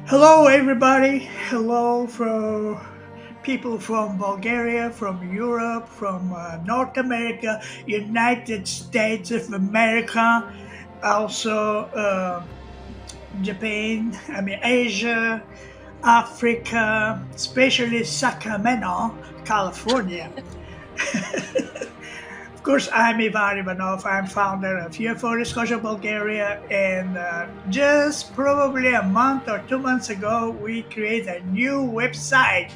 Hello, everybody. Hello from people from Bulgaria, from Europe, from North America, United States of America, also Japan, Asia, Africa, especially Sacramento, California. Of course, I'm Ivan Ivanov. I'm founder of UFO Disclosure Bulgaria, and just probably a month or 2 months ago, we created a new website.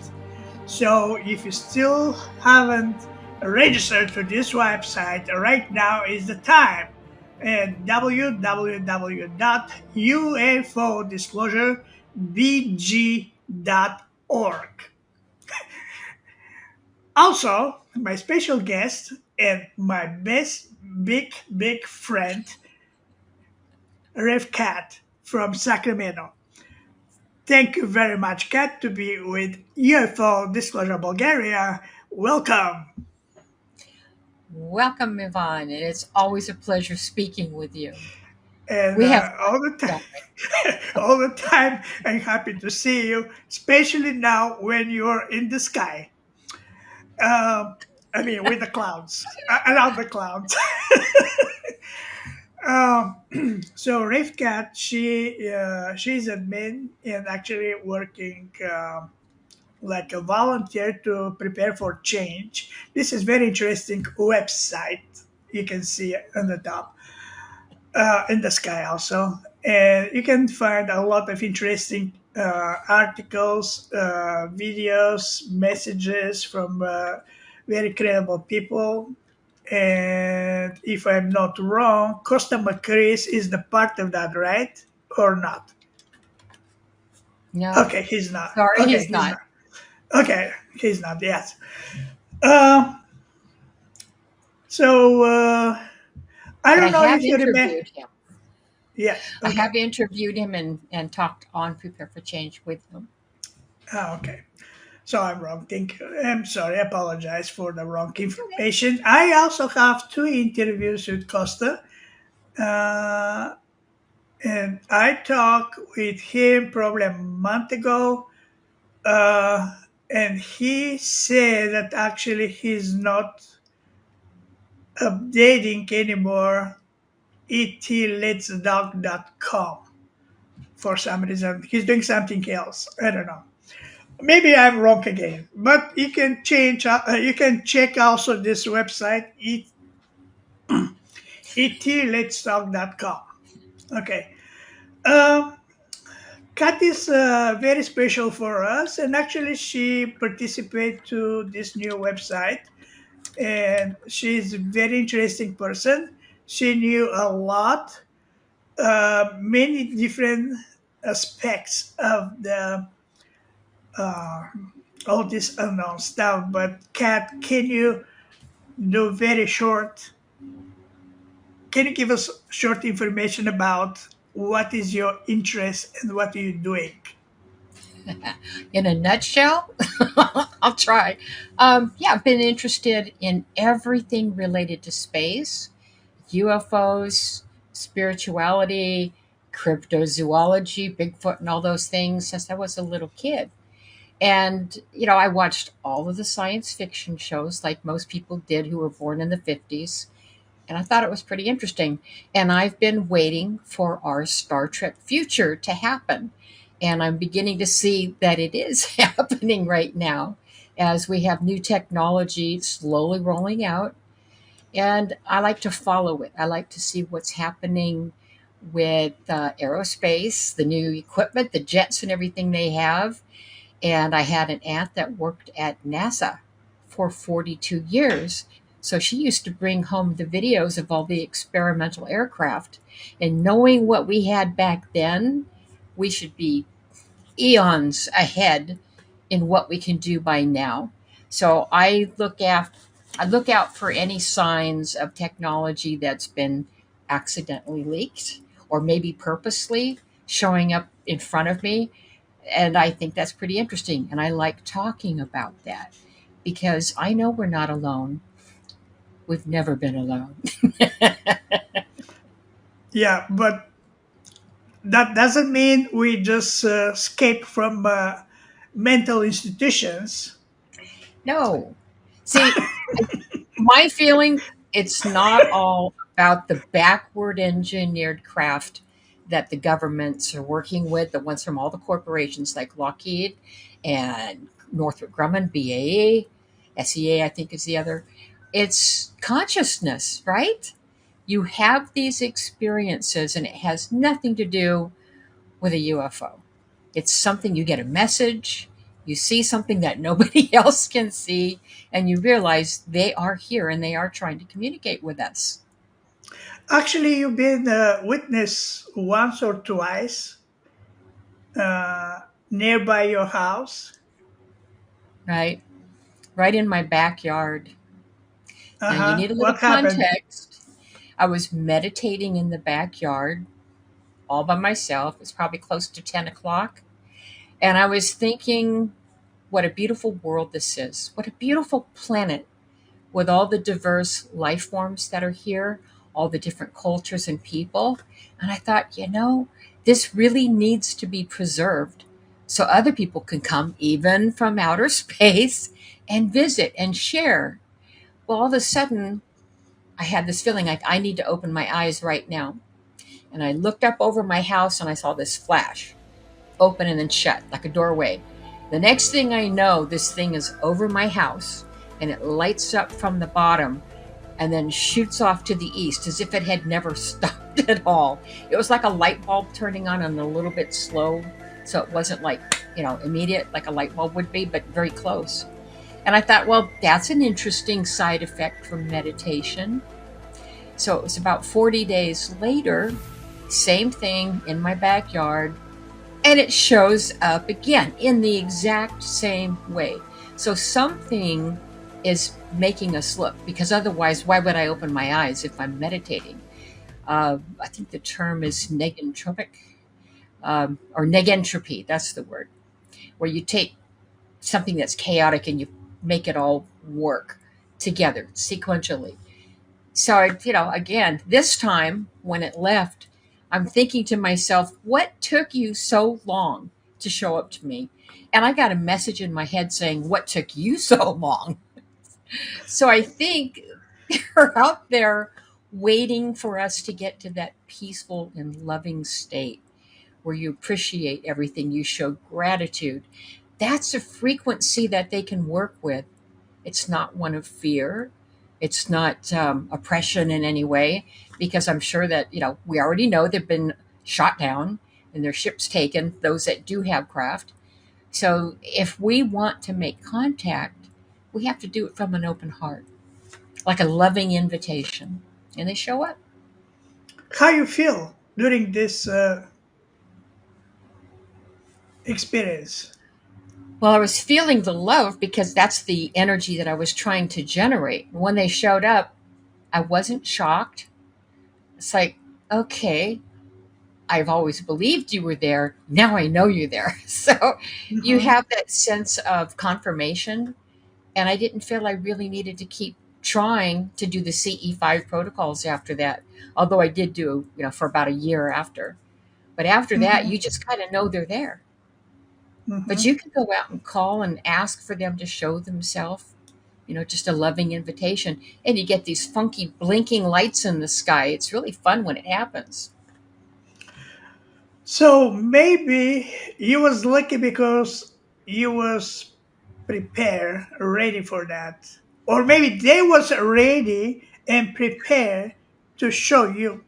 So if you still haven't registered for this website, right now is the time. And www.ufodisclosurebg.org. Also, my special guest and my best big friend, Rev Cat from Sacramento. Thank you very much, Cat, to be with UFO Disclosure Bulgaria. Welcome. Welcome, Yvonne, and it's always a pleasure speaking with you. And We have fun, all the time, don't we? all the time, I'm happy to see you, especially now when you're in the sky. Um, with the clouds, around the clouds. So Rivkat, she's admin and actually working like a volunteer to prepare for change. This is very interesting website. You can see on the top in the sky also, and you can find a lot of interesting articles, videos, messages from very credible people. And if I'm not wrong, Costa Macris is the part of that, right? Or not? No, Okay, he's not. sorry, Okay, he's he's not. not. Okay, he's not. Yes. Uh, so I But I don't know have if you remember. interviewed him. Yes. I Okay. have interviewed him and talked on Prepare for Change with him. Okay. So I'm wrong. I'm sorry. I apologize for the wrong Okay. information. I also have two interviews with Costa. Uh, and I talked with him probably a month ago. Uh, and he said that actually he's not updating anymore etletsdog.com for some reason. He's doing something else. I don't know. Maybe I'm wrong again, but you can change. You can check also this website etletstalk.com. Okay. Um, Kat is very special for us, and actually she participated to this new website, and she's a very interesting person. She knew a lot, many different aspects of the uh, all this unknown stuff. But Kat, can you do very short? Can you give us short information about what is your interest and what are you doing? In a nutshell, I'll try. Yeah, I've been interested in everything related to space, UFOs, spirituality, cryptozoology, Bigfoot, and all those things since I was a little kid. And, I watched all of the science fiction shows like most people did who were born in the 50s. And I thought it was pretty interesting. And I've been waiting for our Star Trek future to happen. And I'm beginning to see that it is happening right now as we have new technology slowly rolling out. And I like to follow it. I like to see what's happening with aerospace, the new equipment, the jets, and everything they have. And I had an aunt that worked at NASA for 42 years. So she used to bring home the videos of all the experimental aircraft. And knowing what we had back then, we should be eons ahead in what we can do by now. So I look out for any signs of technology that's been accidentally leaked or maybe purposely showing up in front of me, and I think that's pretty interesting. And I like talking about that because I know we're not alone. We've never been alone. Yeah, but That doesn't mean we just escape from mental institutions. No. See, my feeling, it's not all about the backward engineered craft that the governments are working with, the ones from all the corporations like Lockheed and Northrop Grumman, BAE, SEA, I think is the other. It's consciousness, right? You have these experiences, and it has nothing to do with a UFO. It's something, you get a message, you see something that nobody else can see, and you realize they are here and they are trying to communicate with us, Actually, you've been a witness once or twice uh, nearby your house. right? Right in my backyard. Uh Now, you huh. need a little What happened? context. I was meditating in the backyard all by myself. It's probably close to 10 o'clock. And I was thinking, what a beautiful world this is. What a beautiful planet with all the diverse life forms that are here, all the different cultures and people. And I thought, this really needs to be preserved so other people can come, even from outer space, and visit and share. Well, all of a sudden, I had this feeling like I need to open my eyes right now. And I looked up over my house and I saw this flash open and then shut like a doorway. The next thing I know, this thing is over my house and it lights up from the bottom and then shoots off to the east as if it had never stopped at all. It was like a light bulb turning on and a little bit slow. So it wasn't like, immediate like a light bulb would be, but very close. And I thought, well, that's an interesting side effect from meditation. So it was about 40 days later, same thing in my backyard, and it shows up again in the exact same way. So something is making us look, because otherwise, why would I open my eyes if I'm meditating? I think the term is negentropic, or negentropy, that's the word, where you take something that's chaotic and you make it all work together sequentially. So, again, this time when it left, I'm thinking to myself, what took you so long to show up to me? And I got a message in my head saying, what took you so long? So I think they're out there waiting for us to get to that peaceful and loving state where you appreciate everything, you show gratitude. That's a frequency that they can work with. It's not one of fear. It's not oppression in any way, because I'm sure that, we already know they've been shot down and their ships taken, those that do have craft. So if we want to make contact, we have to do it from an open heart, like a loving invitation. And they show up. How you feel during this experience? Well, I was feeling the love because that's the energy that I was trying to generate. When they showed up, I wasn't shocked. It's like, okay, I've always believed you were there. Now I know you're there. So you Hmm. have that sense of confirmation. And I didn't feel I really needed to keep trying to do the CE5 protocols after that. Although I did do, for about a year after. But after that, Hmm. you just kind of know they're there. But Hmm. you can go out and call and ask for them to show themselves, just a loving invitation. And you get these funky blinking lights in the sky. It's really fun when it happens. So maybe you was lucky because you was prepared, ready for that, or maybe they was ready and prepared to show you.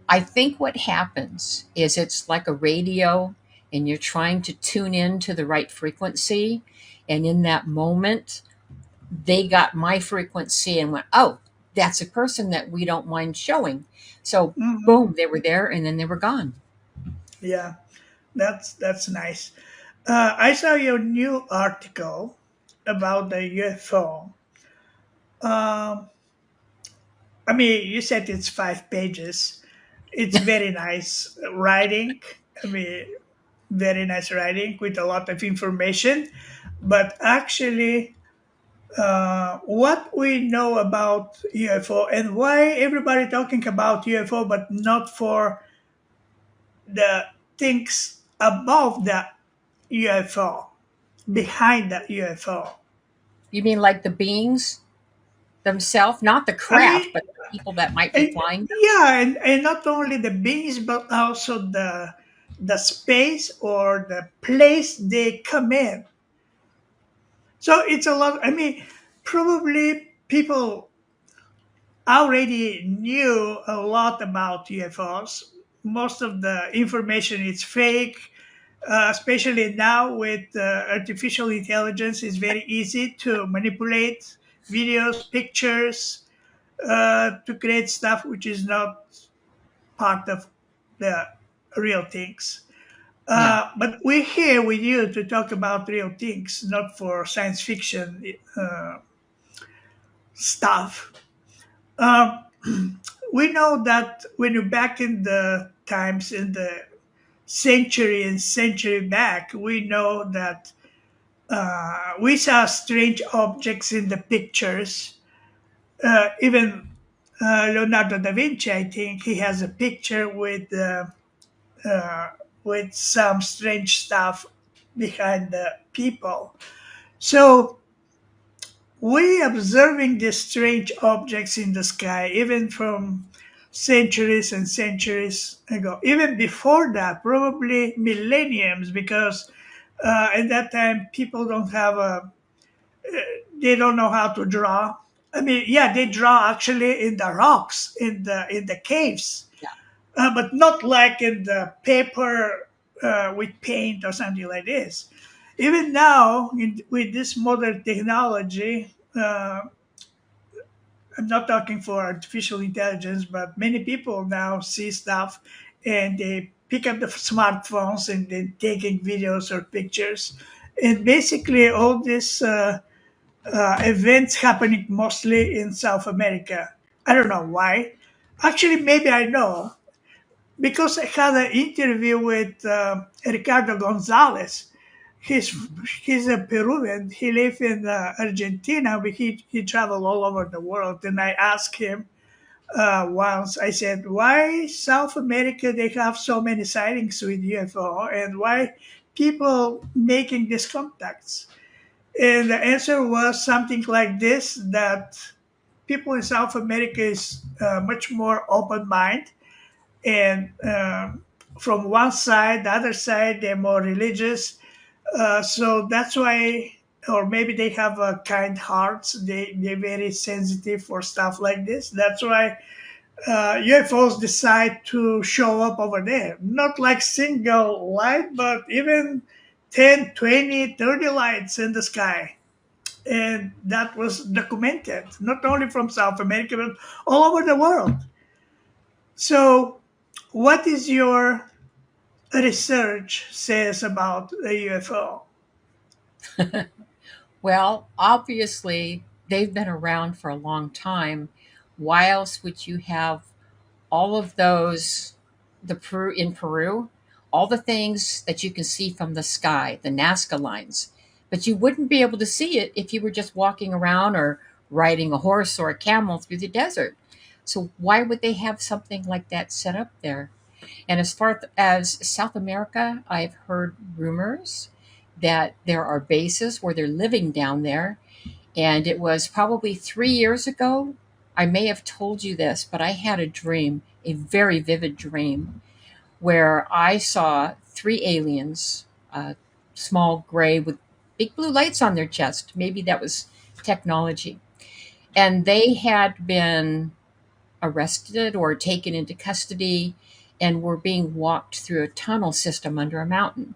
I think what happens is it's like a radio and you're trying to tune in to the right frequency. And in that moment, they got my frequency and went, oh, that's a person that we don't mind showing. So, Hmm. boom, they were there and then they were gone. Yeah, that's nice. I saw your new article about the UFO. Um, I mean, you said it's 5 pages. It's very nice writing. I mean, very nice writing with a lot of information. But actually, what we know about UFO and why everybody talking about UFO, but not for the things above the UFO, behind the UFO. You mean like the beings themselves, not the I mean, craft, but the people that might be and, flying them? yeah, and not only the beings, but also the space or the place they come in. So it's a lot. I mean, probably people already knew a lot about UFOs. Most of the information is fake, especially now with artificial intelligence. It's very easy to manipulate videos, pictures, to create stuff which is not part of the real things. Yeah. But we're here with you to talk about real things, not for science fiction stuff. Um, we know that when you're back in the times in the century and century back, we know that we saw strange objects in the pictures. Even Leonardo da Vinci, I think, he has a picture uh, with some strange stuff behind the people. So we observing these strange objects in the sky, even from centuries and centuries ago, even before that, probably millenniums, because at that time people don't have a, they don't know how to draw. I mean, yeah, they draw actually in the rocks, in the caves, Yeah. but not like in the paper with paint or something like this. Even now, with this modern technology, I'm not talking for artificial intelligence, but many people now see stuff and they pick up the smartphones and then taking videos or pictures. And basically, all these events happening mostly in South America. I don't know why. Actually, maybe I know because I had an interview with Ricardo Gonzalez. He's he's a Peruvian. He lives in Argentina, but he traveled all over the world. And I asked him once. I said, "Why South America? They have so many sightings with UFO, and why people making these contacts?" And the answer was something like this: that people in South America is much more open mind and from one side, the other side, they're more religious. So that's why, or maybe they have kind hearts. They're very sensitive for stuff like this. That's why UFOs decide to show up over there. Not like single light, but even 10, 20, 30 lights in the sky. And that was documented, not only from South America, but all over the world. So, what is your research says about the UFO? Well, obviously, they've been around for a long time. Why else would you have all of those in Peru, all the things that you can see from the sky, the Nazca lines, but you wouldn't be able to see it if you were just walking around or riding a horse or a camel through the desert. So why would they have something like that set up there? And as far as South America, I've heard rumors that there are bases where they're living down there. And it was probably 3 years ago. I may have told you this, but I had a dream, a very vivid dream, where I saw three aliens, small gray with big blue lights on their chest. Maybe that was technology. And they had been arrested or taken into custody and were being walked through a tunnel system under a mountain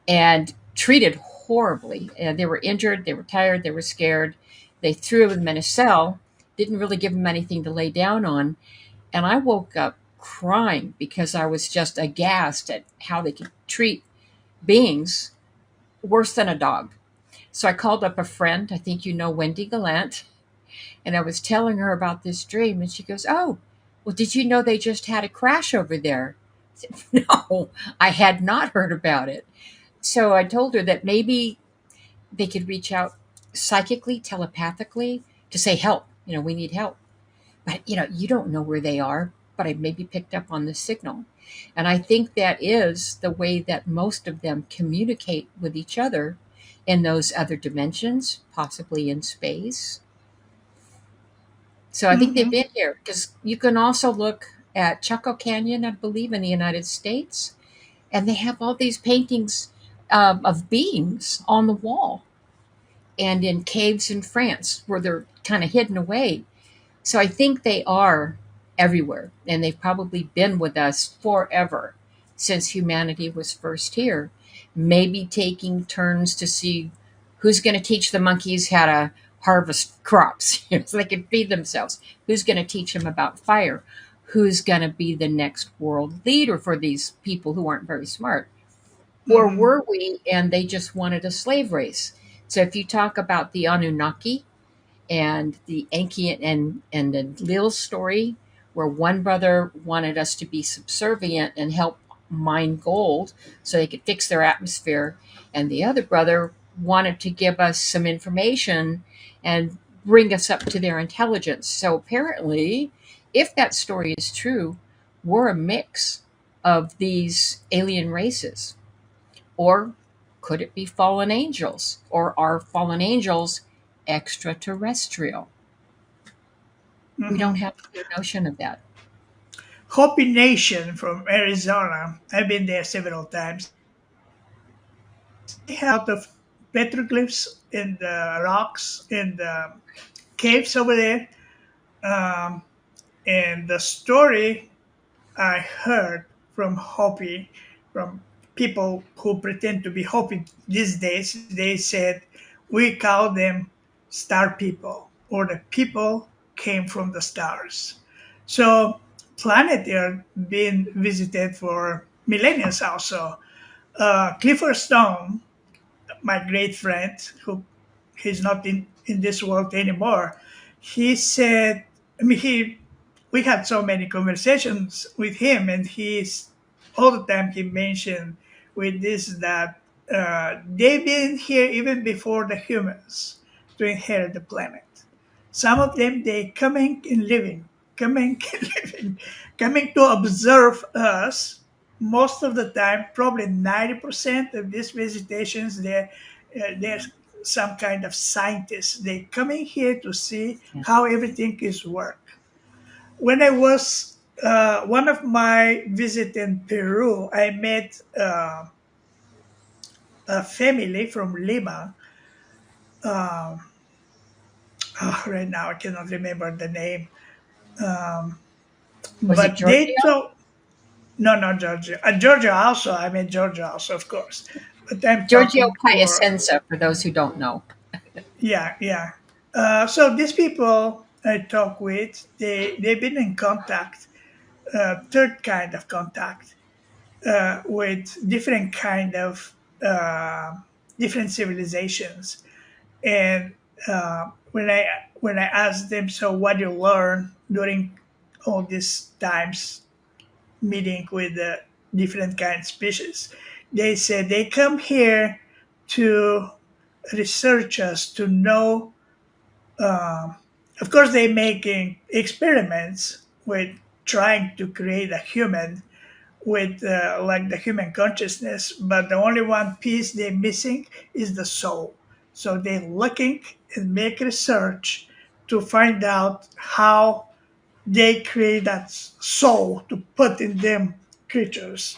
and treated horribly. And they were injured, they were tired, they were scared. They threw them in a cell, didn't really give them anything to lay down on. And I woke up crying because I was just aghast at how they could treat beings worse than a dog. So I called up a friend, I think you know Wendy Gallant, and I was telling her about this dream. And she goes, "Oh, well, did you know they just had a crash over there?" I said, "No, I had not heard about it." So I told her that maybe they could reach out psychically, telepathically to say, "Help, we need help." But, you don't know where they are. but I maybe picked up on the signal. And I think that is the way that most of them communicate with each other in those other dimensions, possibly in space. So I think they've Hmm. been here because you can also look at Chaco Canyon, I believe, in the United States, and they have all these paintings of beings on the wall, and in caves in France where they're kind of hidden away. So I think they are everywhere, and they've probably been with us forever since humanity was first here. Maybe taking turns to see who's going to teach the monkeys how to harvest crops so they can feed themselves. Who's going to teach them about fire? Who's going to be the next world leader for these people who aren't very smart? Or Hmm. were we and they just wanted a slave race? So if you talk about the Anunnaki, and the Enki and the Lil story, where one brother wanted us to be subservient and help mine gold so they could fix their atmosphere, and the other brother wanted to give us some information and bring us up to their intelligence. So apparently, if that story is true, we're a mix of these alien races. Or could it be fallen angels? Or are fallen angels extraterrestrial? We don't Hmm. have a clear notion of that. Hopi Nation from Arizona. I've been there several times. They have a lot of petroglyphs in the rocks in the caves over there. Um, and the story I heard from Hopi, from people who pretend to be Hopi these days, they said we call them star people, or the people came from the stars. So planet Earth been visited for millennia also. Clifford Stone, my great friend, who he's not in this world anymore, he said, I mean, we had so many conversations with him, and he's all the time he mentioned with this that they've been here even before the humans to inherit the planet. Some of them they coming and living, coming and living, coming to observe us. Most of the time, probably 90% of these visitations, there's some kind of scientists. They coming here to see Yeah. how everything is work. When I was one of my visit in Peru, I met a family from Lima. Um, right now, I cannot remember the name, Was it but they Giorgio? told no, not Georgia. Georgia also. I mean Georgia also, of course. But I'm Giorgio talking for Piacenza, for those who don't know. yeah, yeah. So these people I talk with, they've been in contact, third kind of contact with different kind of different civilizations. And when I asked them, so what do you learn during all these times meeting with different kind of species. They said they come here to research us to know. Um, of course, they making experiments with trying to create a human with like the human consciousness, but the only one piece they're missing is the soul. So they're looking and make research to find out how they create that soul to put in them creatures.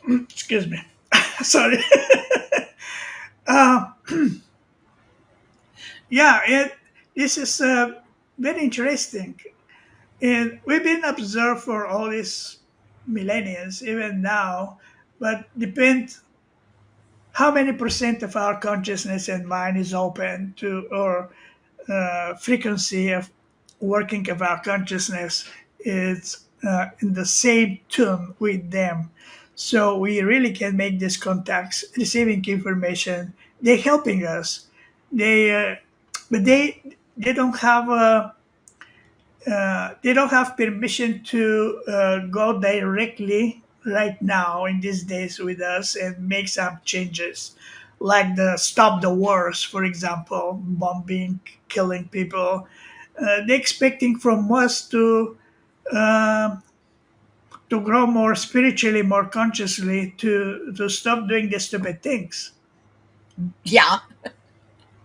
Excuse me. Sorry. uh, yeah, this is very interesting. And we've been observed for all these millennia, even now, but depend how many percent of our consciousness and mind is open to, or frequency of working of our consciousness is in the same tune with them. So we really can make these contacts, receiving information. They're helping us. They, but they don't have they don't have permission to go directly right now in these days with us and make some changes, like the stop the wars, for example, bombing, killing people. They're expecting from us to um, to grow more spiritually, more consciously, to stop doing the stupid things. Yeah.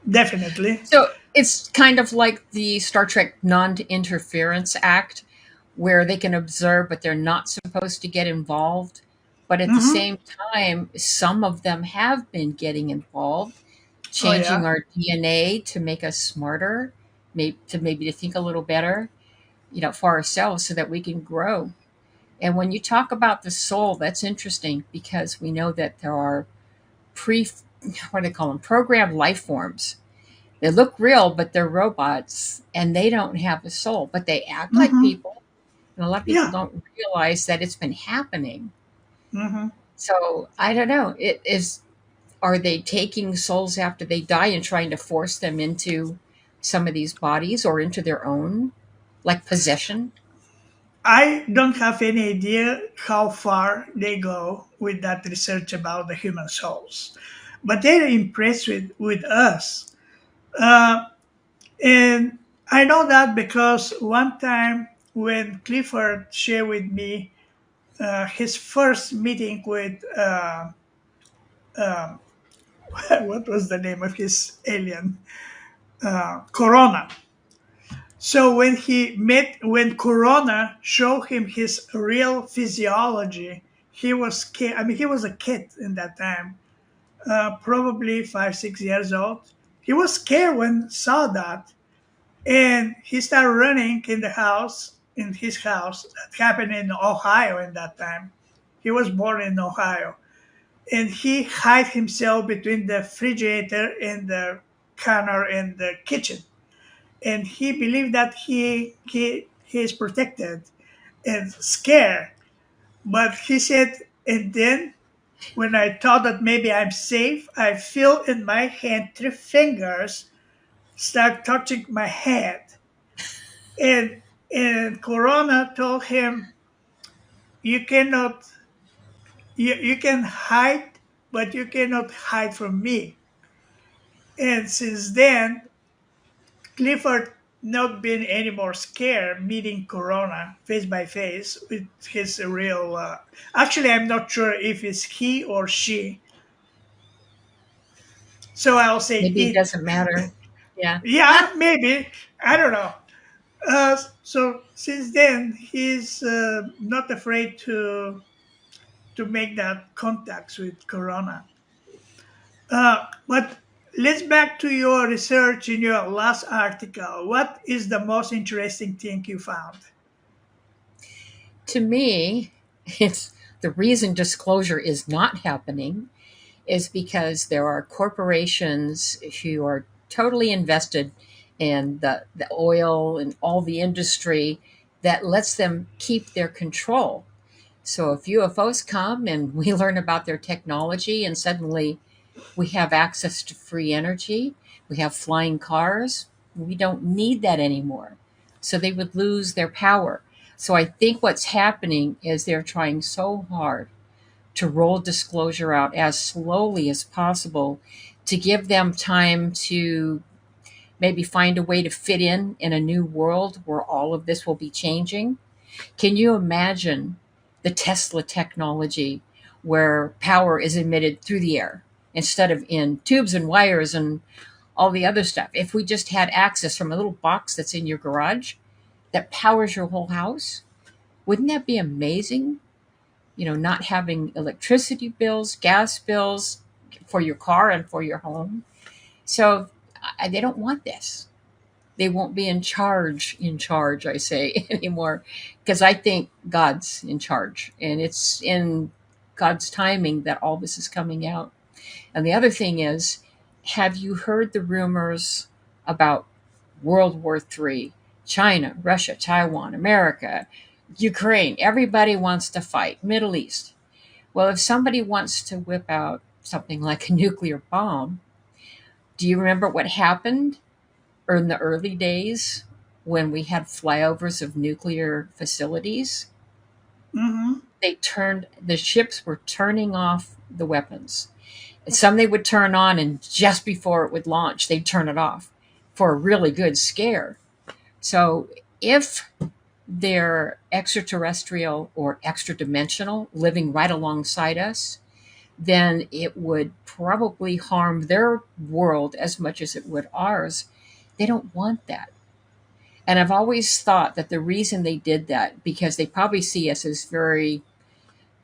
Definitely. So it's kind of like the Star Trek Non-Interference Act, where they can observe, but they're not supposed to get involved. But at the Hmm. same time, some of them have been getting involved, Oh changing yeah. our DNA to make us smarter, maybe to think a little better, for ourselves so that we can grow. And when you talk about the soul, that's interesting because we know that there are pre, what do they call them, programmed life forms. They look real, but they're robots and they don't have a soul, but they act like Hmm. people. And a lot of people Yeah. don't realize that it's been happening. Hmm. So I don't know. It is, are they taking souls after they die and trying to force them into some of these bodies or into their own, like possession? I don't have any idea how far they go with that research about the human souls, but they're impressed with us. Uh, and I know that because one time when Clifford shared with me his first meeting with what was the name of his alien? Corona. So when Corona showed him his real physiology, he was scared. I mean, he was a kid in that time, probably 5, 6 years old. He was scared when saw that, and he started running in the house, in his house. That happened in Ohio in that time. He was born in Ohio, and he hid himself between the refrigerator and the counter in the kitchen, and he believed that he is protected and scared. But he said, and then when I thought that maybe I'm safe, I feel in my hand 3 fingers start touching my head, and Corona told him, "You cannot, you can hide, but you cannot hide from me." And since then, Clifford not been any more scared meeting Corona face by face with his real. Actually, I'm not sure if it's he or she, so I'll say Maybe it it. doesn't matter. Yeah. Yeah, maybe. I don't know. So since then, he's not afraid to make that contacts with Corona. But let's back to your research in your last article. What is the most interesting thing you found? To me, it's the reason disclosure is not happening is because there are corporations who are totally invested in the oil and all the industry that lets them keep their control. So if UFOs come and we learn about their technology and suddenly we have access to free energy, we have flying cars, we don't need that anymore. So they would lose their power. So I think what's happening is they're trying so hard to roll disclosure out as slowly as possible to give them time to maybe find a way to fit in a new world where all of this will be changing. Can you imagine the Tesla technology where power is emitted through the air instead of in tubes and wires and all the other stuff? If we just had access from a little box that's in your garage that powers your whole house, wouldn't that be amazing? Not having electricity bills, gas bills for your car and for your home. So they don't want this. They won't be in charge, I say, anymore, because I think God's in charge and it's in God's timing that all this is coming out. And the other thing is, have you heard the rumors about World War III? China, Russia, Taiwan, America, Ukraine, everybody wants to fight. Middle East. Well, if somebody wants to whip out something like a nuclear bomb, do you remember what happened in the early days when we had flyovers of nuclear facilities? Hmm. The ships were turning off the weapons. Some they would turn on, and just before it would launch, they'd turn it off for a really good scare. So if they're extraterrestrial or extra dimensional, living right alongside us, then it would probably harm their world as much as it would ours. They don't want that. And I've always thought that the reason they did that, because they probably see us as very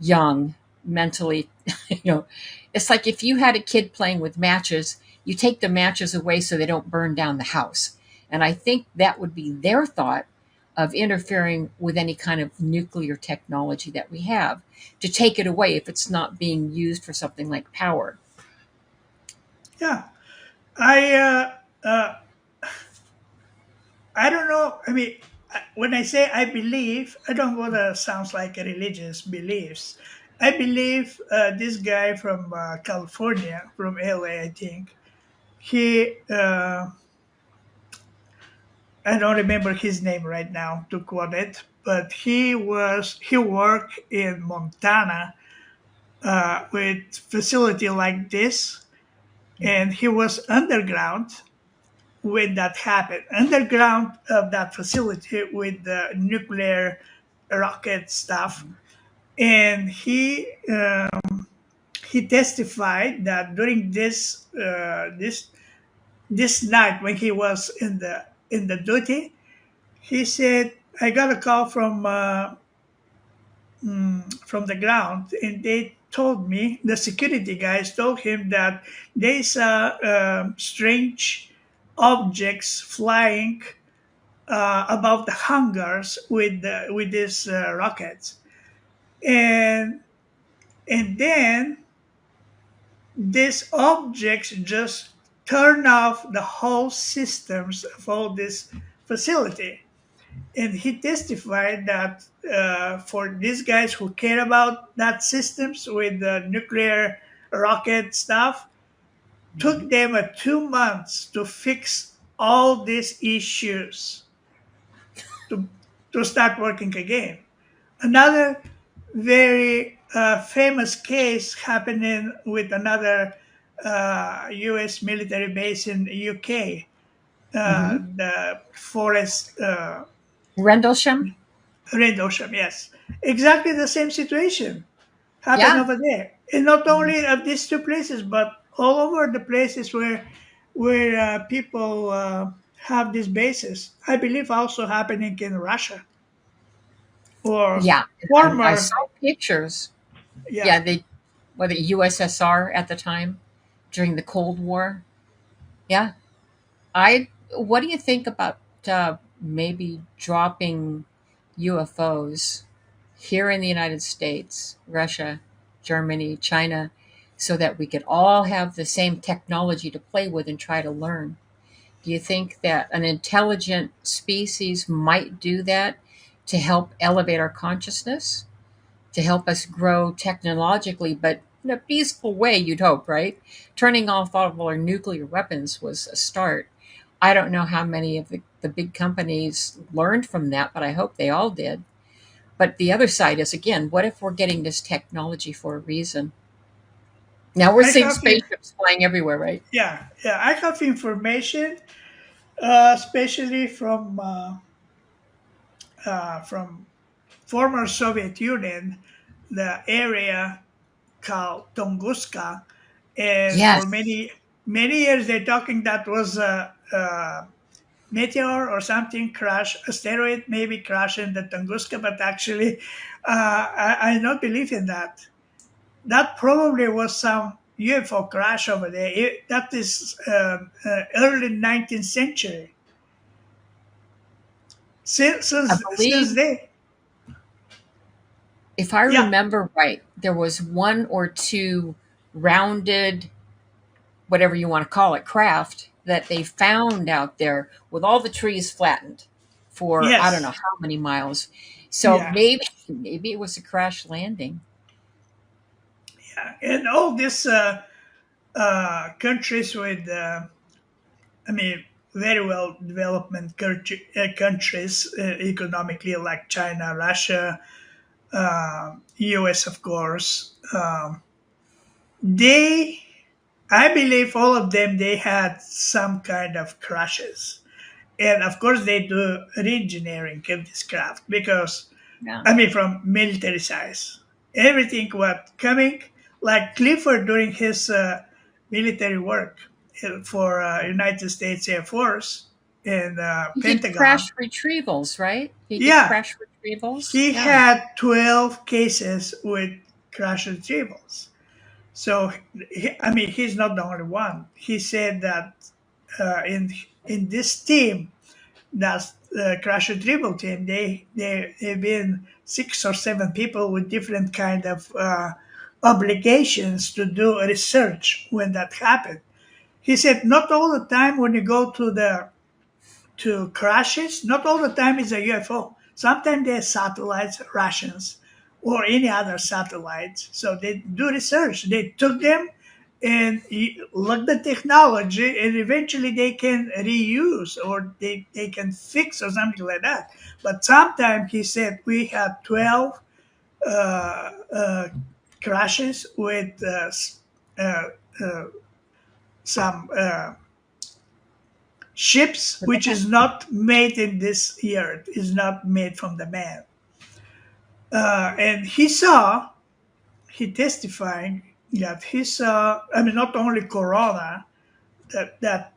young mentally, you know, it's like if you had a kid playing with matches, you take the matches away so they don't burn down the house. And I think that would be their thought of interfering with any kind of nuclear technology that we have, to take it away if it's not being used for something like power. Yeah, I I don't know. I mean, when I say I believe, I don't want to sound like a religious beliefs. I believe this guy from California, from LA, I think. He, I don't remember his name right now to quote it, but he worked in Montana with facility like this, Mhm. and he was underground when that happened. Underground of that facility with the nuclear rocket stuff, and he testified that during this night when he was in the duty, he said, "I got a call from the ground, and they told me the security guys told him that they saw strange objects flying above the hangars with these rockets, and then these objects just turn off the whole systems of all this facility." And he testified that for these guys who care about that systems with the nuclear rocket stuff, took Mhm. them 2 months to fix all these issues to, to start working again. Another very famous case happening with another U.S. military base in UK, Mhm. the forest Rendlesham? Rendlesham, yes. Exactly the same situation happened Yeah. over there. And not Mhm. only of these two places, but all over the places where people have these bases. I believe also happening in Russia or Yeah. I former, saw pictures. yeah. Yeah, they, were the USSR at the time during the Cold War. Yeah. What do you think about maybe dropping UFOs here in the United States, Russia, Germany, China, so that we could all have the same technology to play with and try to learn? Do you think that an intelligent species might do that to help elevate our consciousness, to help us grow technologically, but in a peaceful way, you'd hope, right? Turning off all of our nuclear weapons was a start. I don't know how many of the big companies learned from that, but I hope they all did. But the other side is, again, what if we're getting this technology for a reason? Now we're I seeing have, spaceships flying everywhere, right? yeah, I have information, especially from former Soviet Union, the area called Tunguska, and for Yes. many years they're talking that was a meteor or something crash, asteroid maybe crash in the Tunguska, but actually, I don't believe in that. That probably was some UFO crash over there. That is early 19th century. I Since believe, they, if I yeah, remember right, there was one or two rounded, whatever you want to call it, craft that they found out there with all the trees flattened for I don't know yes, how many miles. So yeah, maybe it was a crash landing. yeah, and all these countries with, I mean, very well development countries economically, like China, Russia, US, of course. They, I believe, all of them they had some kind of crashes, And of course, they do re-engineering of this craft because, Yeah. I mean, from military size, everything what coming like Clifford during his military work for United States Air Force and He did Pentagon. crash retrievals, right? He did Yeah, crash retrievals. he Yeah. had 12 cases with crash retrievals. So, I mean, he's not the only one. He said that in this team, that's the crash retrieval team, they've been 6 or 7 people with different kind of obligations to do research when that happened. He said not all the time when you go to crashes, not all the time it's a UFO. Sometimes they're satellites, Russians, or any other satellites. So they do research. They took them and look the technology, and eventually they can reuse or they can fix or something like that. But sometimes he said we had 12 crashes with uh, uh, some ships The which man. is not made in this earth, is not made from the man. And he testifying that he saw, I mean, not only corona, that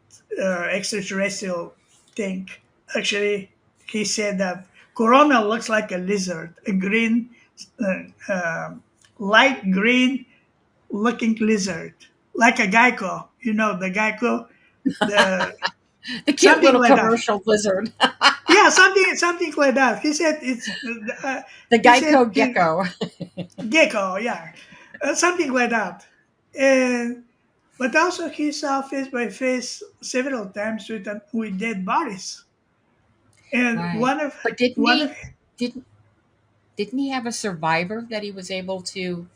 extraterrestrial thing. Actually, he said that corona looks like a lizard, a green, light green looking lizard, like a gecko. You know, the gecko, the The cute something little like that. commercial lizard. Yeah, something like that. He said it's. The He said Geico gecko. gecko. Yeah, something like that. And but also he saw face by face several times with dead bodies. And Right. But one of didn't didn't he have a survivor that he was able to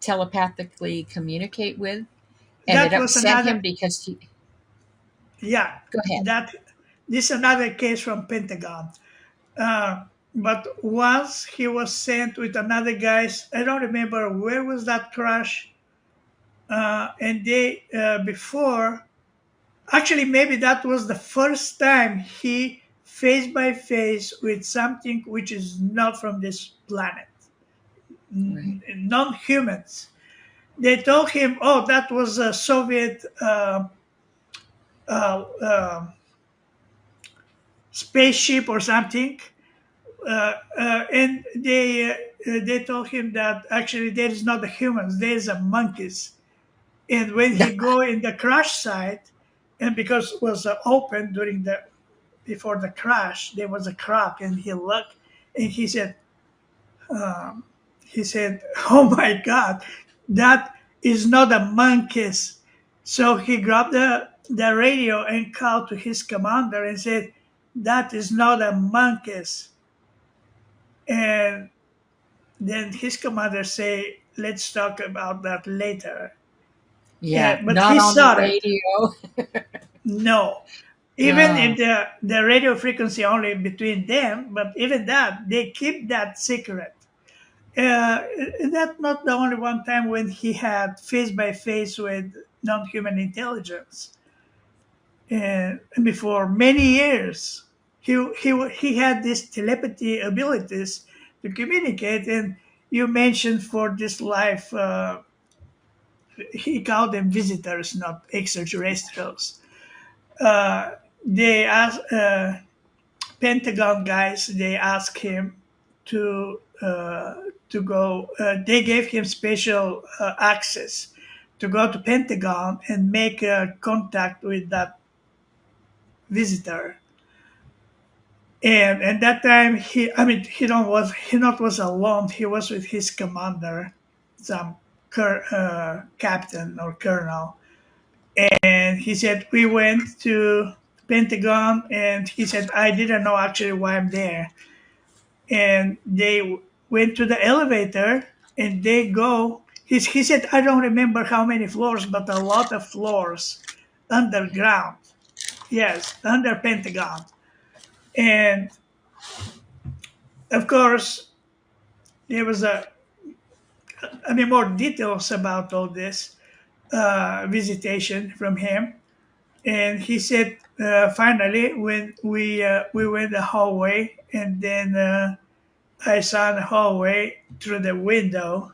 telepathically communicate with? And it that was upset another. him because he Yeah, go ahead. that this is another case from Pentagon. Uh, but once he was sent with another guys. I don't remember where was that crash. And they before actually maybe that was the first time he face by face with something which is not from this planet, Right. non-humans. They told him, "Oh, that was a Soviet uh, spaceship or something," and they told him that actually there is not the humans, there is a monkeys. And when he go in the crash site, and because it was open during the before the crash, there was a crack, and he looked, and he said, "Oh my God, that is not a monkeys." So he grabbed the radio and called to his commander and said, "That is not a monkeys." And then his commander say, "Let's talk about that later." Yeah, But not he on the saw it. radio. No. Even if Oh, the radio frequency only between them, but even that, they keep that secret. Uh, that's not the only one time when he had face by face with non-human intelligence. And before many years, he had these telepathy abilities to communicate. And you mentioned for this life, he called them visitors, not extraterrestrials. Uh, they asked Pentagon guys. They asked him to go. They gave him special access to go to Pentagon and make contact with that visitor. And that time I mean, he not was alone. He was with his commander, some captain or colonel. And he said we went to Pentagon, and he said I didn't know actually why I'm there. And they went to the elevator, and they go. He said I don't remember how many floors, but a lot of floors underground. Yes, under Pentagon. And of course, there was I mean, more details about all this visitation from him. And he said, finally, when we went the hallway, and then I saw in the hallway through the window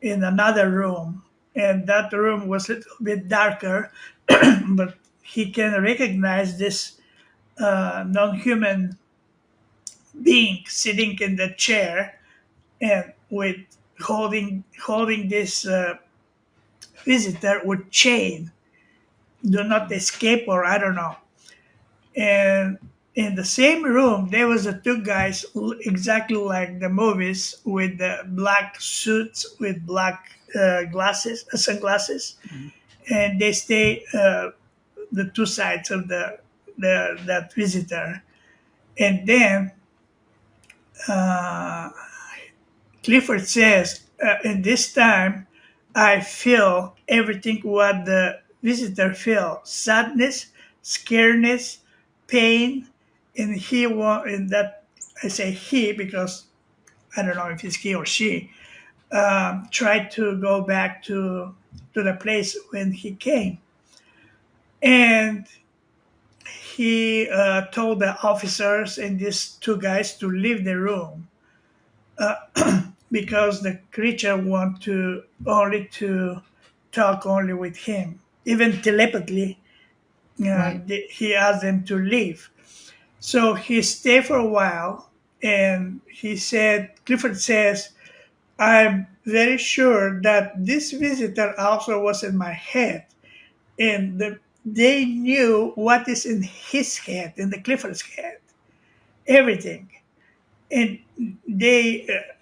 in another room, and that room was a little bit darker, but he can recognize this non-human being sitting in the chair and with holding this visitor with chain, do not escape, or I don't know. And in the same room there was a two guys exactly like the movies with the black suits with black glasses, sunglasses, and they stay the two sides of the that visitor. And then uh, Clifford says, in this time, I feel everything what the visitor feel: sadness, scaredness, pain, and in that I say he because I don't know if it's he or she. Tried to go back to the place when he came, and he told the officers and these two guys to leave the room because the creature want to only to talk only with him. Even telepathically, Right. he asked them to leave. So he stayed for a while, and he said, Clifford says, I'm very sure that this visitor also was in my head, and they knew what is in his head, in the Clifford's head, everything. And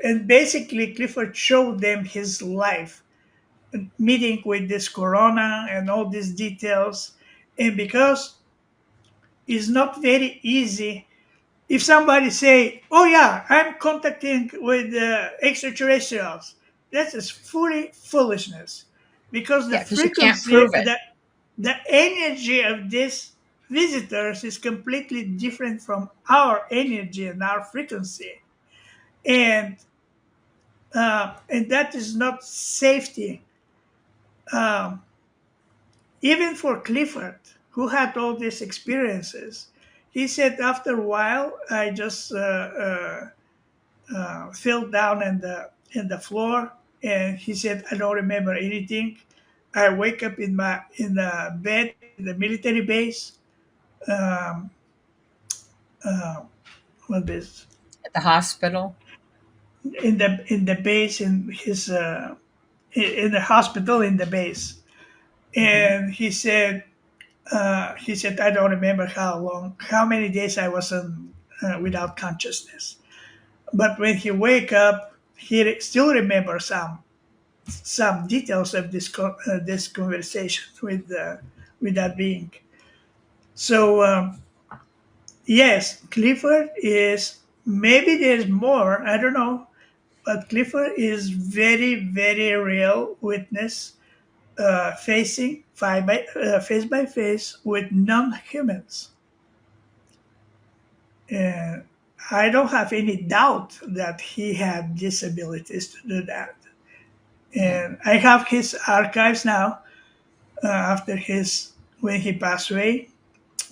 and basically Clifford showed them his life, meeting with this corona and all these details. And because it's not very easy, if somebody say, "Oh yeah, I'm contacting with extraterrestrials," that is fully foolishness, because the Yeah, because you can't frequency, prove it. the energy of these visitors is completely different from our energy and our frequency, and and that is not safety. Um, Even for Clifford, who had all these experiences, he said after a while, I just fell down in the floor, and he said I don't remember anything. I wake up in the bed in the military base. Um, uh, what is At the hospital. in the base in his in the hospital in the base, Hmm. and he said, I don't remember how many days I was without consciousness. But when he wake up, still remembers some details of this conversation with that being. So yes, Clifford is, maybe there's more. I don't know, but Clifford is very very real witness, facing face by face with non-humans. And I don't have any doubt that he had these abilities to do that. Yeah. And I have his archives now. After his when he passed away,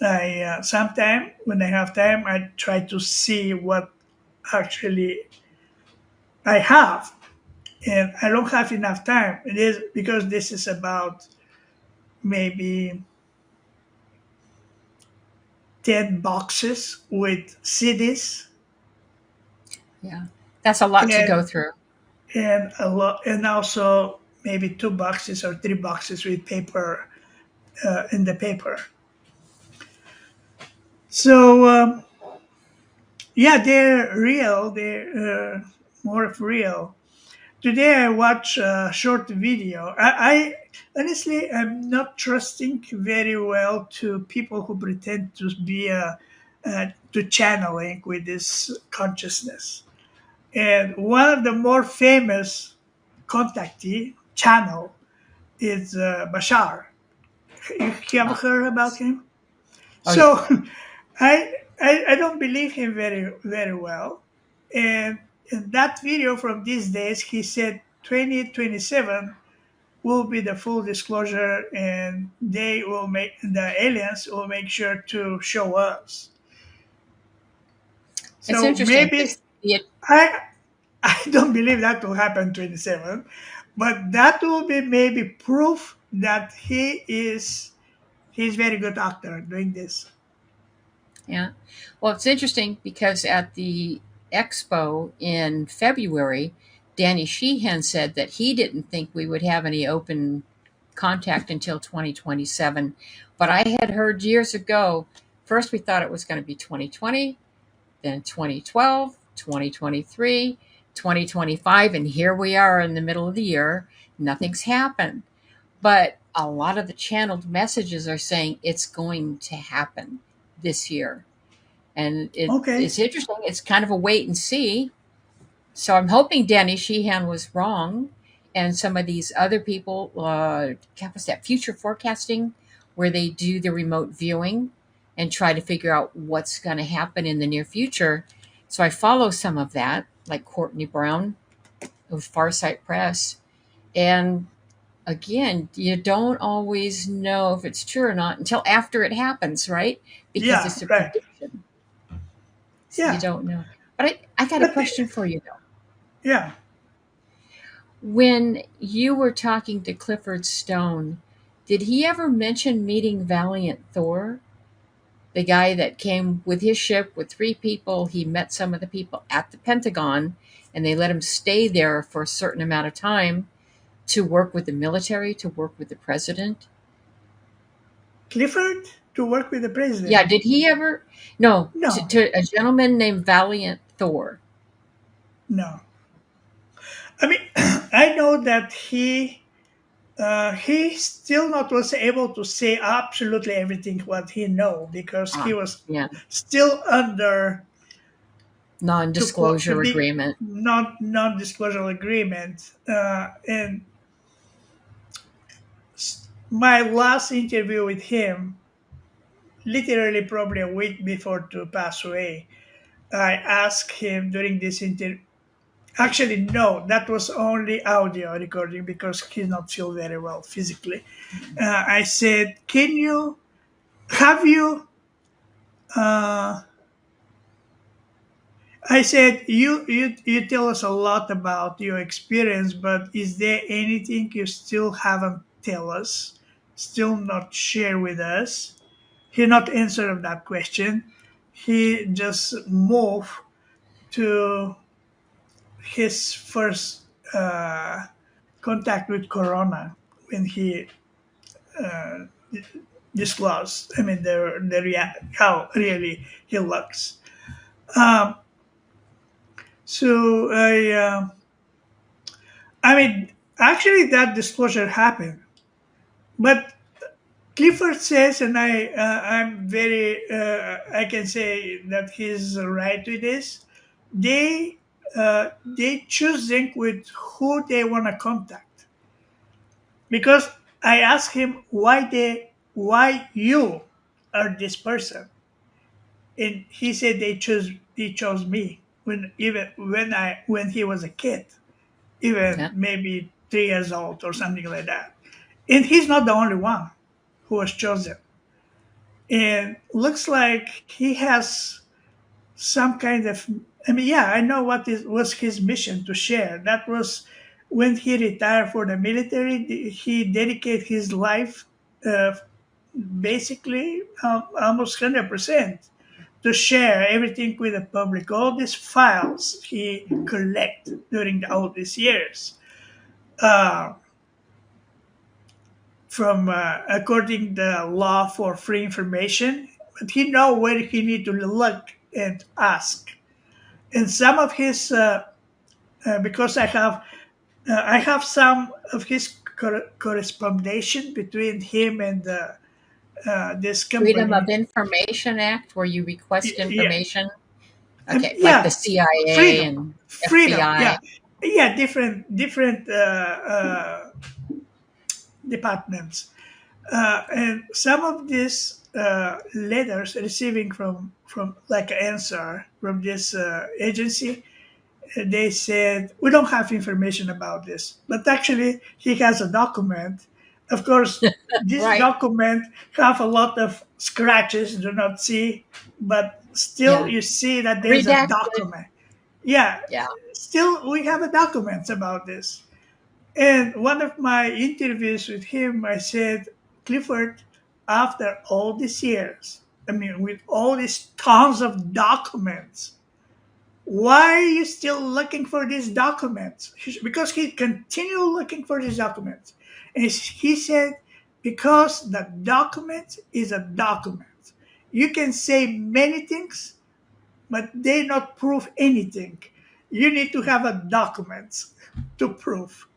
I sometime when I have time, I try to see what actually I have, and I don't have enough time. It is because this is about maybe 10 boxes with CDs Yeah. That's a lot to and go through. a lot, and also maybe 2 boxes or 3 boxes with paper in the paper. So yeah, they're real. They're more of real. Today I watched a short video. I honestly I'm not trusting very well to people who pretend to be to channeling with this consciousness. And one of the more famous contactee channel is Bashar. You ever Oh, heard about yes. him? Oh, yeah. So I don't believe him very well. And in that video from these days, he said 2027 will be the full disclosure, and they will make the aliens will make sure to show us. It's So interesting maybe because the I I don't believe that will happen 27, but that will be maybe proof that he's very good actor doing this. yeah. Well, it's interesting because at the expo in February, Danny Sheehan said that he didn't think we would have any open contact until 2027. But I had heard years ago, first we thought it was going to be 2020, then 2012, 2023, 2025, and here we are in the middle of the year. Nothing's happened. But a lot of the channeled messages are saying it's going to happen this year. And Okay. it's interesting. It's kind of a wait and see. So I'm hoping Danny Sheehan was wrong, and some of these other people, what was that, future forecasting, where they do the remote viewing and try to figure out what's going to happen in the near future. So I follow some of that, like Courtney Brown of Farsight Press. And again, you don't always know if it's true or not until after it happens, right? Because Yeah. it's a Right. prediction. So you Yeah. don't know. But I got a But question for you though. yeah. When you were talking to Clifford Stone, did he ever mention meeting Valiant Thor? The guy that came with his ship with three people. He met some of the people at the Pentagon and they let him stay there for a certain amount of time to work with the military, to work with the president. Clifford to work with the Yeah, president. did he ever? No, No. to a gentleman named Valiant Thor. No. I mean, I know that he still not was able to say absolutely everything what he know because he Ah, was yeah, still under to non-disclosure be agreement. non-disclosure agreement. And my last interview with him, literally probably a week before to pass away, I asked him during this interview. Actually, no, that was only audio recording because he not feel very well physically. I said, "Can you have you?" Uh, I said, "You tell us a lot about your experience, but is there anything you still haven't tell us, still not share with us?" He not answer of that question. He just moved to his first contact with Corona when he disclosed. I mean, how really he looks. Um, so I mean, actually, that disclosure happened, but Clifford says, and I'm very, I can say that he's right with this. They choosing with who they want to contact because I asked him why you are this person, and he said he chose me when he was a kid, even Yeah. maybe 3 years old or something like that, and he's not the only one who was chosen. And looks like he has some kind of, I mean, yeah, I know was his mission to share. That was when he retired for the military. He dedicated his life, uh, basically almost 100%, to share everything with the public. All these files he collect during all these years. Uh, from according the law for free information, but he know where he need to look and ask. And some of his, because I have some of his correspondence between him and this Freedom of company. Information Act, where you request Yeah, information. Okay, like the yeah, CIA freedom, and freedom. FBI. Yeah, yeah, different departments. And some of these letters receiving from like an answer from this agency, they said, we don't have information about this. But actually, he has a document. Of course, this Right. document have a lot of scratches, do not see, but still Yeah. you see that there's a Redacted. document. Yeah, Yeah. still we have a document about this. And one of my interviews with him, I said, Clifford, after all these years, I mean, with all these tons of documents, why are you still looking for these documents? Because he continued looking for these documents. And he said, because the document is a document. You can say many things, but they not prove anything. You need to have a document to prove.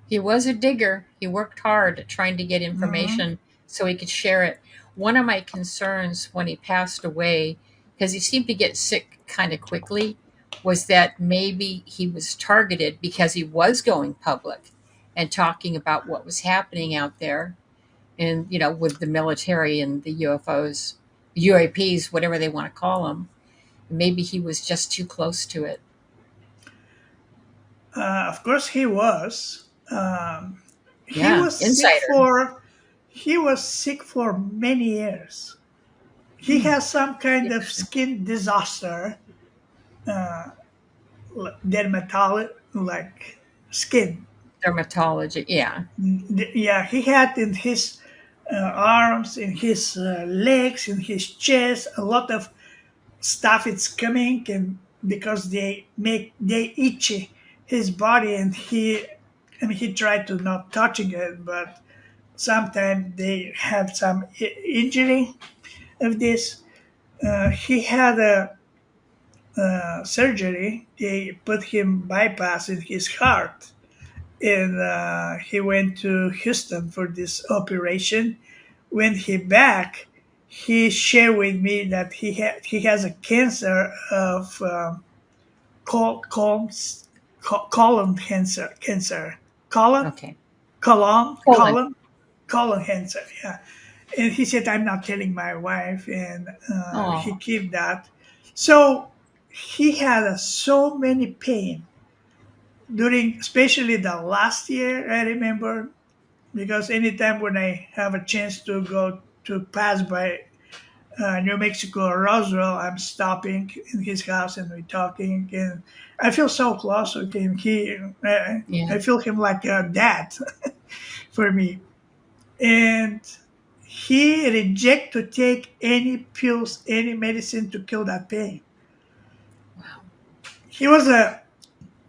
He was a digger. He worked hard at trying to get Mhm. information so he could share it. One of my concerns when he passed away, because he seemed to get sick kind of quickly, was that maybe he was targeted because he was going public and talking about what was happening out there and, with the military and the UFOs, UAPs, whatever they want to call them. Maybe he was just too close to it. Of course, he was. He Yeah, was sick insider. for. He was sick for many years. He Hmm. has some kind of Interesting. skin disaster, uh, dermatology, like skin. Dermatology. Yeah. Yeah, he had in his arms, in his legs, in his chest, a lot of stuff. It's coming, and because they itchy his body, and I mean, he tried to not touching it, but sometimes they have some injury of this. He had a surgery. They put him bypass in his heart, and he went to Houston for this operation. When he back, he shared with me that he has a cancer of col- colon colon cancer colon Okay. colon Colon. colon colon cancer. Yeah, and he said, I'm not telling my wife, and he Oh, kept that. So he had so many pain during, especially the last year, I remember, because anytime when I have a chance to go to pass by New Mexico or Roswell, I'm stopping in his house and we're talking, and I feel so close with him. yeah. I feel him like a dad for me, and he reject to take any pills, any medicine to kill that pain. Wow. He was a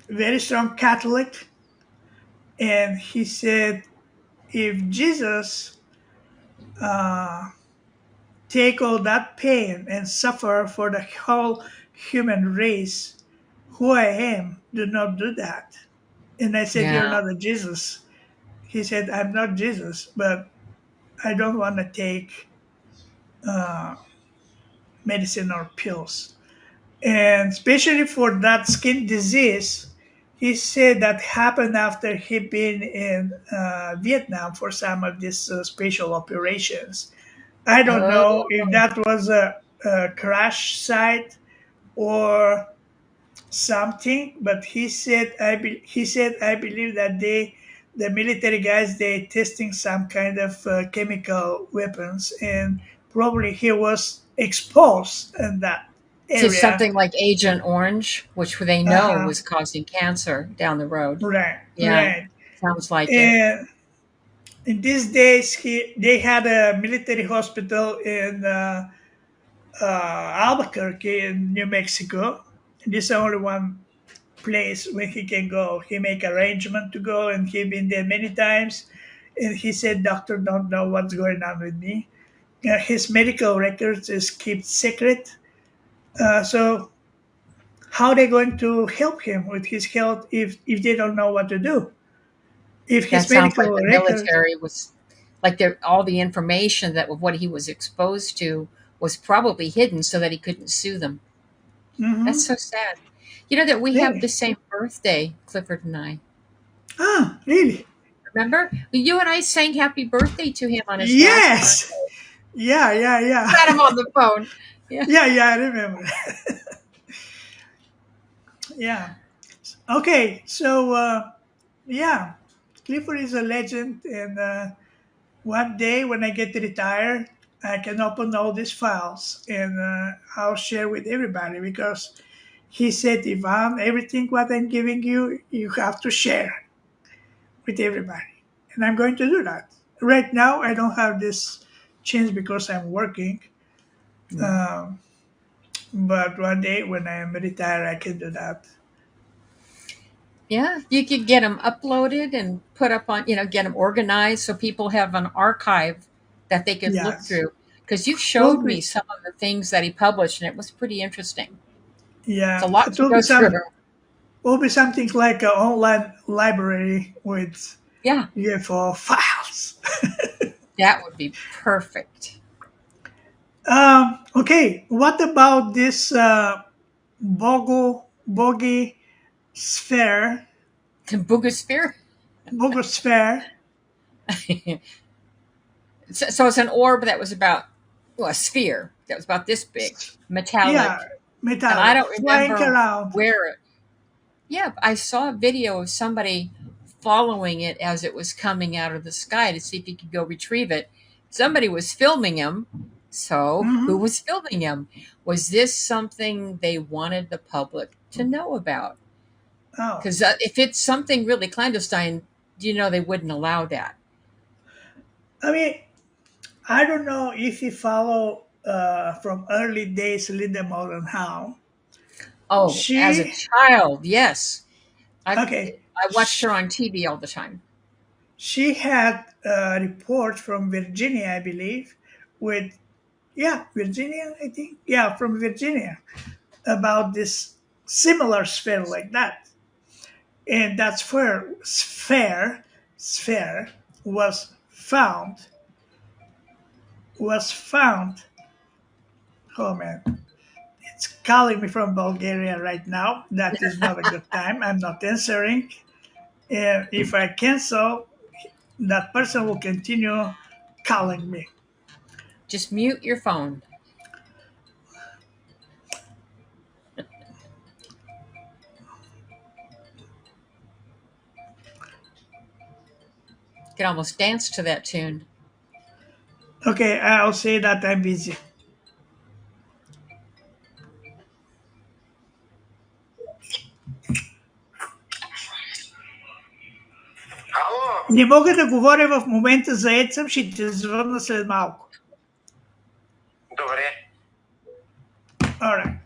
very strong Catholic, and he said, if Jesus uh, take all that pain and suffer for the whole human race, who I am, do not do that. And I said, Yeah. you're not a Jesus. He said, I'm not Jesus, but I don't want to take uh, medicine or pills. And especially for that skin disease, he said that happened after he'd been in Vietnam for some of these special operations. I don't know Oh, if that was a crash site or something, but he said I believe that the military guys, they testing some kind of chemical weapons, and probably he was exposed in that to area. something like Agent Orange, which they know Uh-huh. was causing cancer down the road. Right, Yeah, right. sounds like it. And in these days, they had a military hospital in Albuquerque in New Mexico. This is the only one place where he can go. He make arrangement to go, and he been there many times. And he said, "Doctor don't know what's going on with me. His medical records is kept secret. So how they going to help him with his health if they don't know what to do? If That his sounds like medical the records." military was like all the information that of what he was exposed to was probably hidden so that he couldn't sue them. That's Mm-hmm. so sad. You know that we have the Really? same birthday, Clifford and I. Ah, really? Remember? You and I sang happy birthday to him on his last Yes. birthday. Yeah, yeah, yeah. Got him on the phone. Yeah. Yeah, yeah, I remember. Yeah. Okay. So yeah, Clifford is a legend, and one day when I get retired, I can open all these files and I'll share with everybody because he said, Ivan, everything what I'm giving you, you have to share with everybody. And I'm going to do that. Right now, I don't have this chance because I'm working. Yeah. Um, but one day when I'm retired, I can do that. Yeah, you could get them uploaded and put up on, get them organized so people have an archive that they could look Yes. through. Because you Will showed me be, some of the things that he published, and it was pretty interesting. It's a yeah, lot it to go through. will be something like an online library with Yeah, UFO files. that would be perfect. Okay, what about this boggy sphere, The Boogosphere. bogosphere? So it's an orb that was about, well, a sphere that was about this big, Yeah, metallic, and I metallic, don't flying remember around. where it. Yeah, I saw a video of somebody following it as it was coming out of the sky to see if he could go retrieve it. Somebody was filming him. So, who Hmm. was filming him? Was this something they wanted the public to know about? Oh, Because if it's something really clandestine, they wouldn't allow that. I mean, I don't know if you follow from early days Linda Moulton Howe. Oh, as a She, child, yes. I okay, I watched sh- her on TV all the time. she had a report from Virginia, I believe, with, yeah, Virginia, I think. Yeah, from Virginia about this similar sphere like that. And that sphere was found. Oh man, it's calling me from Bulgaria right now. That is not a good time. I'm not answering. And if I cancel, that person will continue calling me. Just mute your phone. You can almost dance to that tune. Okay, I'll say that I'm busy. Не мога да говоря в момента, заед съм, ще те звънна след малко. Добре. All right.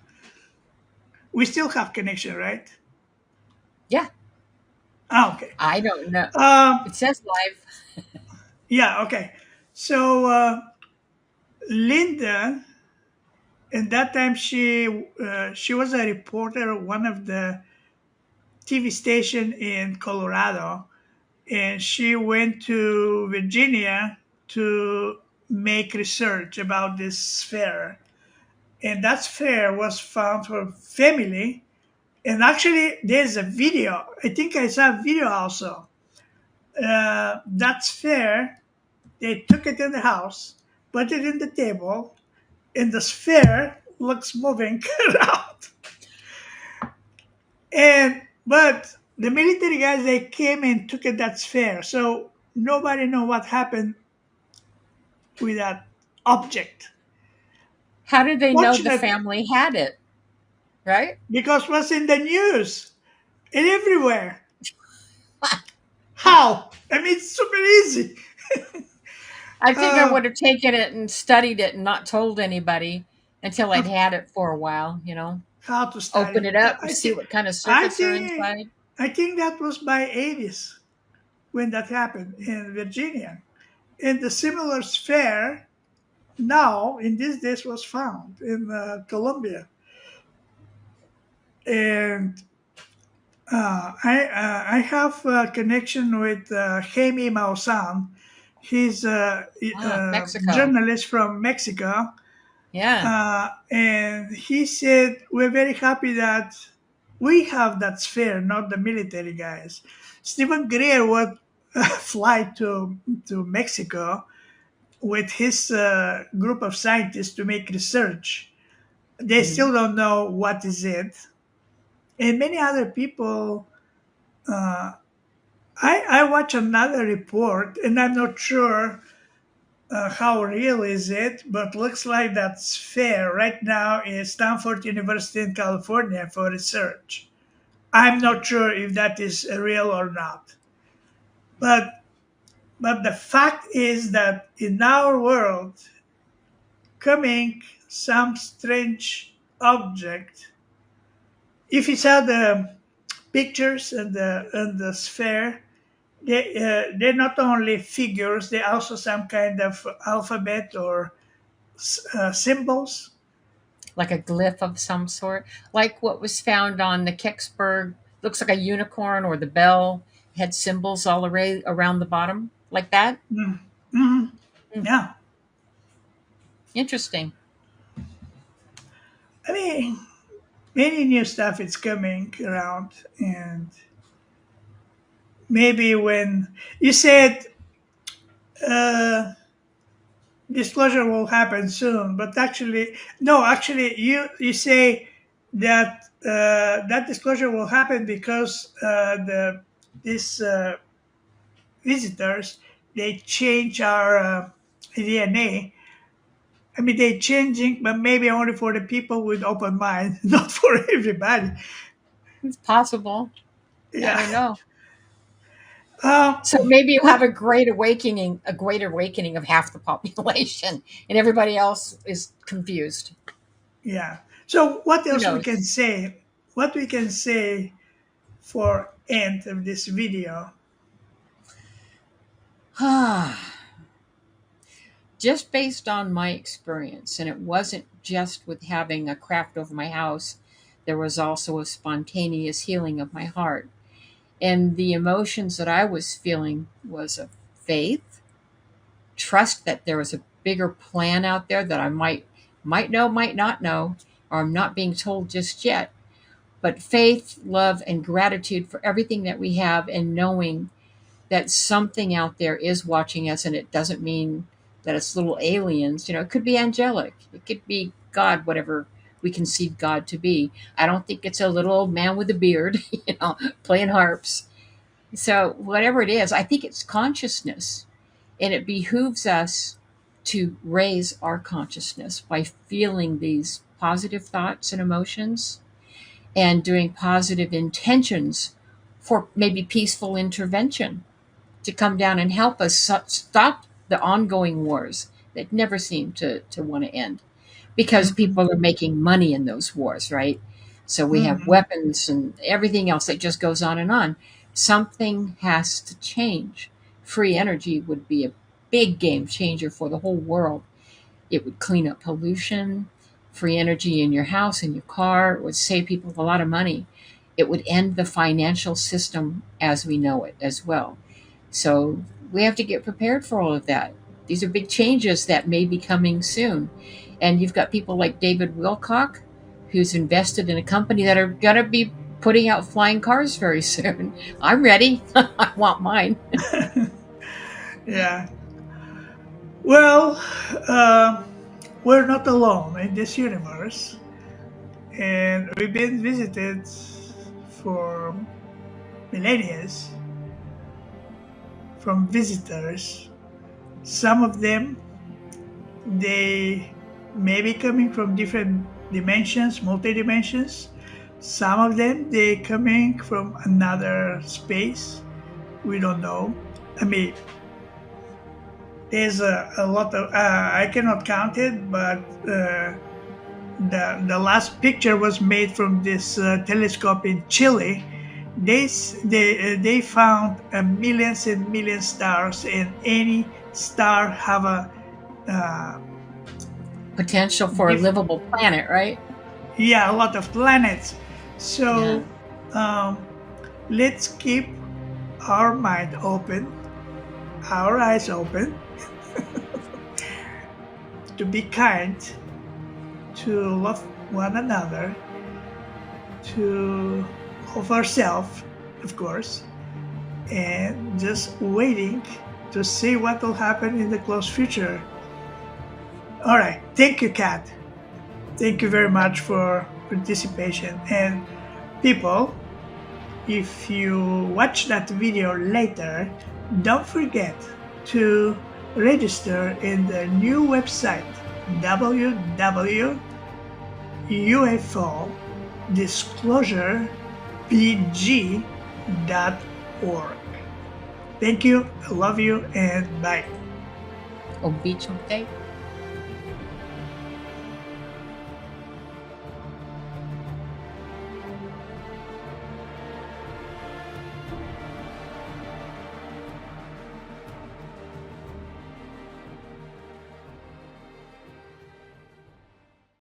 We still have connection, right? Yeah, Ah, okay. I don't know. Um, It says live. yeah, okay. So Linda, at that time, she was a reporter of one of the TV station in Colorado, and she went to Virginia to make research about this sphere. And that sphere was found for family. And actually, there's a video. I think I saw a video also. That sphere, they took it in the house, put it in the table, and the sphere looks moving around. And but the military guys they came and took it that sphere, so nobody know what happened with that object. How did they know the Fortunate family had it? Right? because it was in the news and everywhere. How? I mean, it's super easy. I think I Uh, would have taken it and studied it and not told anybody until I'd had it for a while. how to study Open it? it up and I see think, what kind of I circuits are think, inside. I think that was by 80s when that happened in Virginia. And the similar sphere now in these days was found in Colombia. And I have a connection with Jaime Maussan. He's Ah, a Mexico. journalist from Mexico, Yeah. and he said we're very happy that we have that sphere, not the military guys. Stephen Greer would fly to Mexico with his group of scientists to make research. They Mhm. still don't know what is it, And many other people. I watch another report, and I'm not sure how real is it, but looks like that's fair right now in Stanford University in California for research. I'm not sure if that is real or not, but the fact is that in our world, coming some strange object, if you saw the pictures and the sphere, they're not only figures, they're also some kind of alphabet or symbols. Like a glyph of some sort, like what was found on the Kecksburg. Looks like a unicorn, or the bell had symbols all around the bottom, like that. Mm. Mhm. Hmm, Yeah. interesting. I mean, many new stuff is coming around, and maybe when you said disclosure will happen soon, but actually, no, actually, you say that that disclosure will happen because the these visitors they change our DNA. I mean, they're changing, but maybe only for the people with open mind, not for everybody. It's possible. I Yeah. don't know. Um, So maybe you'll what? have a great awakening of half the population, and everybody else is confused. Yeah. So what Who else we can knows? say? What we can say for end of this video? Just based on my experience, and it wasn't just with having a craft over my house, there was also a spontaneous healing of my heart. And the emotions that I was feeling was of faith, trust that there was a bigger plan out there that I might know, might not know, or I'm not being told just yet. But faith, love, and gratitude for everything that we have, and knowing that something out there is watching us, and it doesn't mean that it's little aliens. It could be angelic, it could be God, whatever we conceive God to be. I don't think it's a little old man with a beard, playing harps. So whatever it is, I think it's consciousness, and it behooves us to raise our consciousness by feeling these positive thoughts and emotions, and doing positive intentions for maybe peaceful intervention to come down and help us stop the ongoing wars that never seem to want to end, because Mhm. people are making money in those wars, right? So we have Mhm. weapons and everything else that just goes on and on. Something has to change. Free energy would be a big game changer for the whole world. It would clean up pollution, free energy in your house, in your car. It would save people a lot of money. It would end the financial system as we know it as well. So we have to get prepared for all of that. These are big changes that may be coming soon. And you've got people like David Wilcock, who's invested in a company that are going to be putting out flying cars very soon. I'm ready. I want mine. Yeah. Well, we're not alone in this universe, and we've been visited for millennia from visitors. Some of them they may be coming from different dimensions, multi dimensions. Some of them they coming from another space. We don't know. I mean, there's a lot of I cannot count it, but the last picture was made from this telescope in Chile. They found millions and millions stars, and any star have a uh, Potential for a diff- livable planet, right? yeah, a lot of planets. Yeah. So um, let's keep our mind open, our eyes open, to be kind, to love one another, to love ourselves, of course, and just waiting to see what will happen in the close future. All right. Thank you, Kat. Thank you very much for participation. And People, if you watch that video later, don't forget to register in the new website www.UFO Disclosure Bulgaria.org. Thank you, I love you, and bye. Obichokte.